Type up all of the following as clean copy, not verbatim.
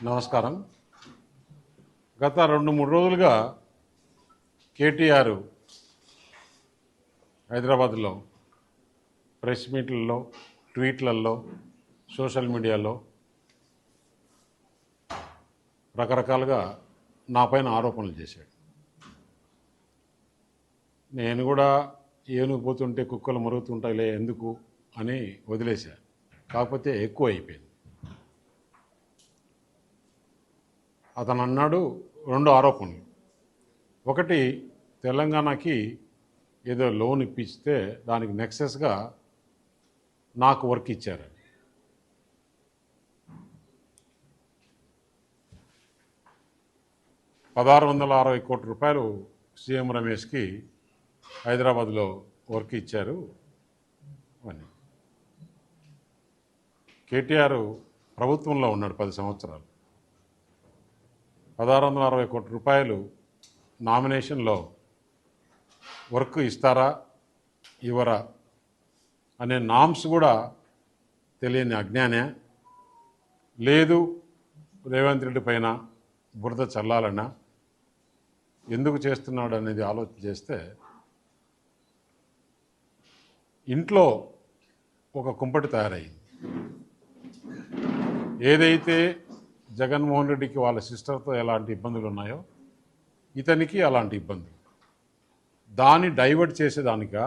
నమస్కారం. గత 2-3 రోజులుగా కేటీఆర్ హైదరాబాద్లో ప్రెస్ మీట్లలో, ట్వీట్లలో, సోషల్ మీడియాలో రకరకాలుగా నాపైన ఆరోపణలు చేశాడు. నేను కూడా ఏనుగు పోతుంటే కుక్కలు మరుగుతుంటాయిలే ఎందుకు అని వదిలేశాను. కాకపోతే ఎక్కువ అయిపోయింది. అతను అన్నాడు 2 ఆరోపణలు. ఒకటి, తెలంగాణకి ఏదో లోన్ ఇప్పిస్తే దానికి నెక్సెస్గా నాకు వర్క్ ఇచ్చారు. ₹1660 కోట్ల సీఎం రమేష్కి హైదరాబాద్లో వర్క్ ఇచ్చారు అని. కేటీఆర్ ప్రభుత్వంలో ఉన్నాడు 10 సంవత్సరాలు. ₹1660 కోట్ల నామినేషన్లో వర్క్ ఇస్తారా ఇవ్వరా అనే నామ్స్ కూడా తెలియని అజ్ఞానే, లేదు రేవంత్ రెడ్డి పైన బురద చల్లాలన్నా ఎందుకు చేస్తున్నాడు అనేది ఆలోచన చేస్తే ఇంట్లో ఒక కుంపటి తయారైంది. ఏదైతే జగన్మోహన్ రెడ్డికి వాళ్ళ సిస్టర్తో ఎలాంటి ఇబ్బందులు ఉన్నాయో ఇతనికి అలాంటి ఇబ్బందులు. దాన్ని డైవర్ట్ చేసేదానికా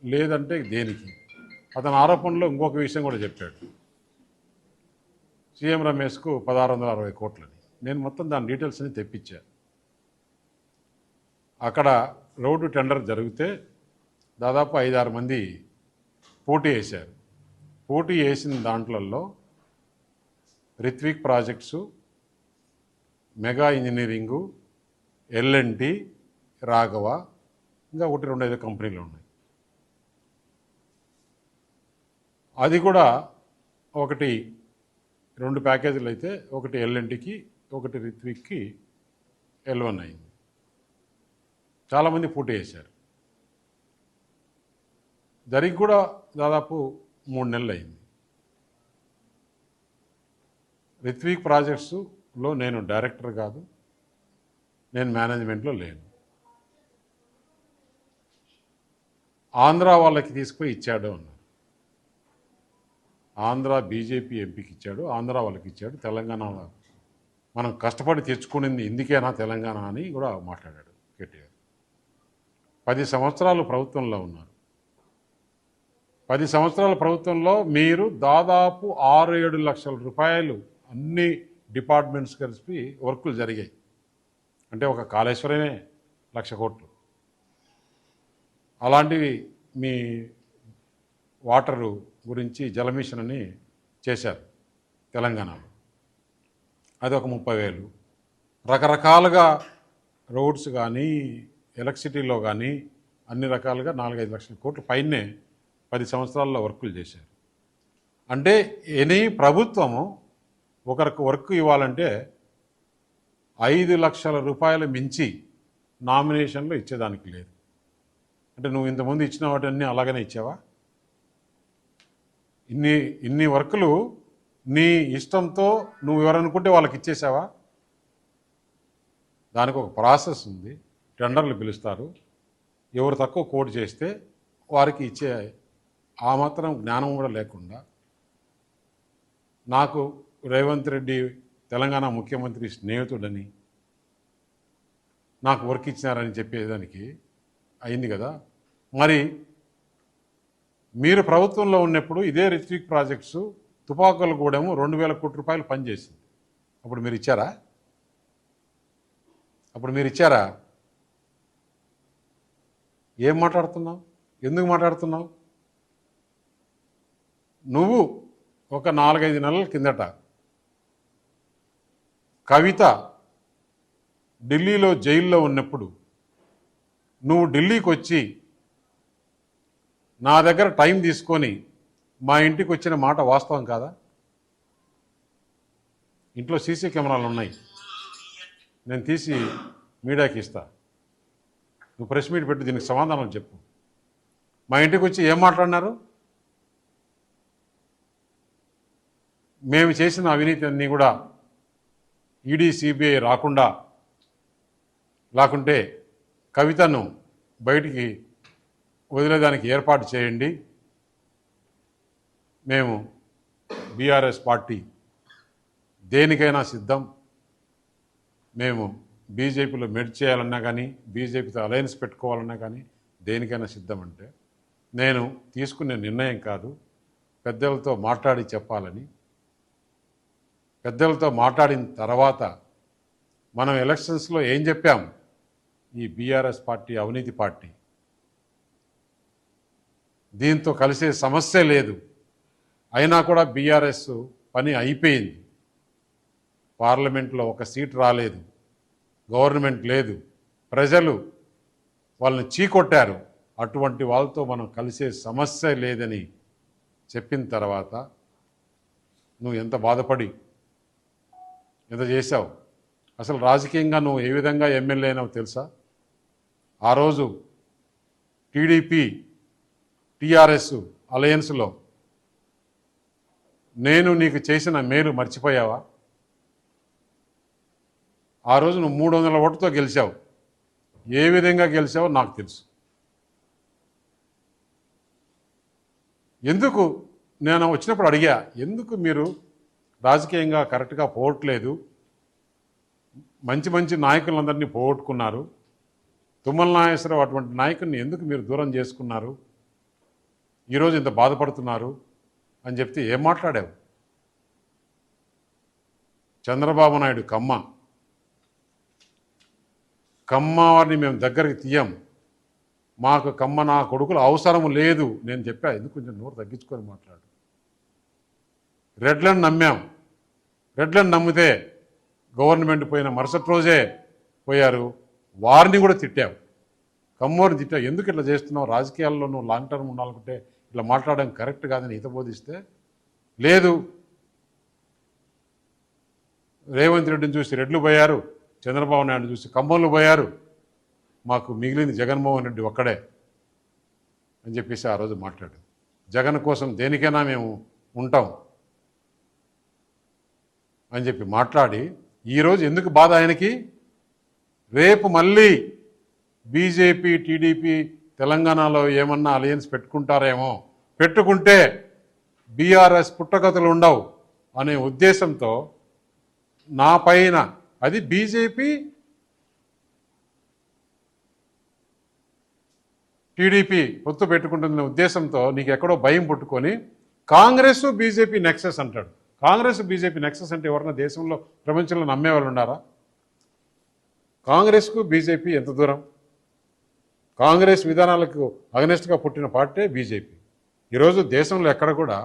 లేదంటే దేనికి? అతని ఆరోపణలో ఇంకొక విషయం కూడా చెప్పాడు. సీఎం రమేష్కు 1660 కోట్లని. నేను మొత్తం దాని డీటెయిల్స్ అని తెప్పించాను. అక్కడ రోడ్డు టెండర్ జరిగితే దాదాపు 5-6 మంది పోటీ వేశారు. పోటీ వేసిన దాంట్లలో Ritwik projects, Megha engineering, L&T, Raghava, ఇంకా 1-2 కంపెనీలు ఉన్నాయి. అది కూడా 2 ప్యాకేజీలు అయితే ఒకటి L&Tకి, ఒకటి రిత్విక్కి L1 అయింది. చాలామంది పోటీ వేశారు. జరిగి కూడా దాదాపు 3 నెలలు అయింది. రిత్విక్ ప్రాజెక్ట్స్లో నేను డైరెక్టర్ కాదు, నేను మేనేజ్మెంట్లో లేను. ఆంధ్ర వాళ్ళకి తీసుకుపోయి ఇచ్చాడు అన్నారు. ఆంధ్ర బీజేపీ ఎంపీకి ఇచ్చాడు, ఆంధ్ర వాళ్ళకి ఇచ్చాడు. తెలంగాణ మనం కష్టపడి తెచ్చుకునింది ఇందుకేనా తెలంగాణ అని కూడా మాట్లాడాడు కేటీఆర్. 10 సంవత్సరాలు ప్రభుత్వంలో ఉన్నారు. 10 సంవత్సరాల ప్రభుత్వంలో మీరు దాదాపు 6-7 లక్షల రూపాయలు అన్ని డిపార్ట్మెంట్స్ కలిపి వర్కులు జరిగాయి. అంటే ఒక కాళేశ్వరమే 1,00,000 కోట్లు. అలాంటివి మీ వాటరు గురించి జలమిషన్ అని చేశారు తెలంగాణలో. అది ఒక 30,000. రకరకాలుగా రోడ్స్ కానీ ఎలక్ట్రిసిటీలో కానీ అన్ని రకాలుగా 4-5 లక్షల కోట్ల పైనే 10 సంవత్సరాల్లో వర్కులు చేశారు. అంటే ఎనీ ప్రభుత్వము ఒకరికి వర్క్ ఇవ్వాలంటే 5 లక్షల రూపాయలు మించి నామినేషన్లో ఇచ్చేదానికి లేదు. అంటే నువ్వు ఇంతకుముందు ఇచ్చిన వాటన్నీ అలాగనే ఇచ్చావా? ఇన్ని వర్కులు నీ ఇష్టంతో నువ్వు ఎవరనుకుంటే వాళ్ళకి ఇచ్చేసావా? దానికి ఒక ప్రాసెస్ ఉంది. టెండర్లు పిలుస్తారు. ఎవరు తక్కువ కోట్ చేస్తే వారికి ఇచ్చే ఆ మాత్రం జ్ఞానం కూడా లేకుండా నాకు రేవంత్ రెడ్డి తెలంగాణ ముఖ్యమంత్రి స్నేహితుడని నాకు వర్క్ ఇచ్చినారని చెప్పేదానికి అయింది కదా. మరి మీరు ప్రభుత్వంలో ఉన్నప్పుడు ఇదే రిత్విక్ ప్రాజెక్ట్స్ తుపాకులగూడెము 2,000 కోట్ల రూపాయలు పనిచేసింది. అప్పుడు మీరు ఇచ్చారా? ఏం మాట్లాడుతున్నావు? ఎందుకు మాట్లాడుతున్నావు? నువ్వు ఒక 4-5 నెలల కిందట కవిత ఢిల్లీలో జైల్లో ఉన్నప్పుడు నువ్వు ఢిల్లీకి వచ్చి నా దగ్గర టైం తీసుకొని మా ఇంటికి వచ్చిన మాట వాస్తవం కాదా? ఇంట్లో సీసీ కెమెరాలు ఉన్నాయి, నేను తీసి మీడియాకి ఇస్తా. నువ్వు ప్రెస్ మీట్ పెట్టి దీనికి సమాధానం చెప్పు. మా ఇంటికి వచ్చి ఏం మాట్లాడినారు? మేము చేసిన అవినీతి అన్నీ కూడా ఈడీ సిబిఐ రాకుండా, లేకుంటే కవితను బయటికి వదిలేదానికి ఏర్పాటు చేయండి. మేము బీఆర్ఎస్ పార్టీ దేనికైనా సిద్ధం. మేము బీజేపీలో మెర్జ్ చేయాలన్నా కానీ, బీజేపీతో అలయన్స్ పెట్టుకోవాలన్నా కానీ దేనికైనా సిద్ధం. అంటే నేను తీసుకునే నిర్ణయం కాదు, పెద్దలతో మాట్లాడి చెప్పాలని. పెద్దలతో మాట్లాడిన తర్వాత మనం ఎలక్షన్స్లో ఏం చెప్పాం? ఈ బీఆర్ఎస్ పార్టీ అవినీతి పార్టీ, దీంతో కలిసే సమస్య లేదు. అయినా కూడా బీఆర్ఎస్ పని అయిపోయింది. పార్లమెంట్లో ఒక సీట్ రాలేదు, గవర్నమెంట్ లేదు, ప్రజలు వాళ్ళని చీకొట్టారు. అటువంటి వాళ్ళతో మనం కలిసే సమస్య లేదని చెప్పిన తర్వాత నువ్వు ఎంత బాధపడి ఎంత చేశావు? అసలు రాజకీయంగా నువ్వు ఏ విధంగా ఎమ్మెల్యే అయినావు తెలుసా? ఆ రోజు టీడీపీ టీఆర్ఎస్ అలయన్స్లో నేను నీకు చేసిన మేలు మర్చిపోయావా? ఆ రోజు నువ్వు 300 ఓటుతో గెలిచావు. ఏ విధంగా గెలిచావో నాకు తెలుసు. ఎందుకు నేను వచ్చినప్పుడు అడిగా, ఎందుకు మీరు రాజకీయంగా కరెక్ట్గా పోవట్లేదు? మంచి మంచి నాయకులందరినీ పోగొట్టుకున్నారు. తుమ్మల నాగేశ్వరరావు అటువంటి నాయకుడిని ఎందుకు మీరు దూరం చేసుకున్నారు? ఈరోజు ఇంత బాధపడుతున్నారు అని చెప్తే ఏం మాట్లాడావు? చంద్రబాబు నాయుడు కమ్మ వారిని మేము దగ్గరికి తీయం, మాకు కమ్మ నా కొడుకులు అవసరం లేదు నేను చెప్పా. ఎందుకు కొంచెం నోరు తగ్గించుకొని మాట్లాడు. రెడ్లను నమ్మాం. రెడ్లను నమ్మితే గవర్నమెంట్ పోయిన మరుసటి రోజే పోయారు. వారిని కూడా తిట్టావు, కమ్మోరిని తిట్టావు. ఎందుకు ఇట్లా చేస్తున్నావు? రాజకీయాల్లో నువ్వు లాంగ్ టర్మ్ ఉండాలనుకుంటే ఇట్లా మాట్లాడడం కరెక్ట్ కాదని హితబోధిస్తే లేదు. రేవంత్ రెడ్డిని చూసి రెడ్లు పోయారు, చంద్రబాబు నాయుడు చూసి కమ్మోళ్ళు పోయారు, మాకు మిగిలింది జగన్మోహన్ రెడ్డి ఒక్కడే అని చెప్పేసి ఆ రోజు మాట్లాడు. జగన్ కోసం దేనికైనా మేము ఉంటాం అని చెప్పి మాట్లాడి ఈరోజు ఎందుకు బాధ ఆయనకి? రేపు మళ్ళీ బీజేపీ టీడీపీ తెలంగాణలో ఏమన్నా అలయన్స్ పెట్టుకుంటారేమో, పెట్టుకుంటే బీఆర్ఎస్ పుట్టగతులు ఉండవు అనే ఉద్దేశంతో నా పైన, అది బీజేపీ టీడీపీ పొత్తు పెట్టుకుంటున్న ఉద్దేశంతో నీకు ఎక్కడో భయం పుట్టుకొని కాంగ్రెస్ బీజేపీ నెక్సెస్ అంటాడు. కాంగ్రెస్ బీజేపీ నెక్సెస్ అంటే ఎవరన్నా దేశంలో ప్రపంచంలో నమ్మేవాళ్ళు ఉన్నారా? కాంగ్రెస్కు బీజేపీ ఎంత దూరం? కాంగ్రెస్ విధానాలకు అగనెస్ట్గా పుట్టిన పార్టీ బీజేపీ. ఈరోజు దేశంలో ఎక్కడ కూడా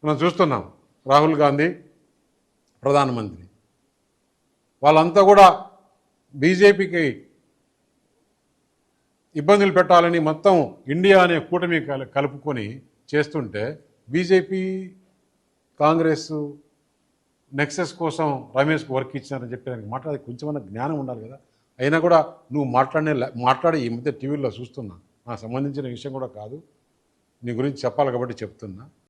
మనం చూస్తున్నాం, రాహుల్ గాంధీ ప్రధానమంత్రి, వాళ్ళంతా కూడా బీజేపీకి ఇబ్బందులు పెట్టాలని మొత్తం ఇండియా అనే కూటమి కలుపుకొని చేస్తుంటే బీజేపీ కాంగ్రెస్ నెక్సెస్ కోసం రమేష్కు వర్క్ ఇచ్చారని చెప్పి మాట్లాడే కొంచెమన్నా జ్ఞానం ఉండాలి కదా. అయినా కూడా నువ్వు మాట్లాడి ఈ మధ్య టీవీలో చూస్తున్నా, నాకు సంబంధించిన విషయం కూడా కాదు, నీ గురించి చెప్పాలి కాబట్టి చెప్తున్నా.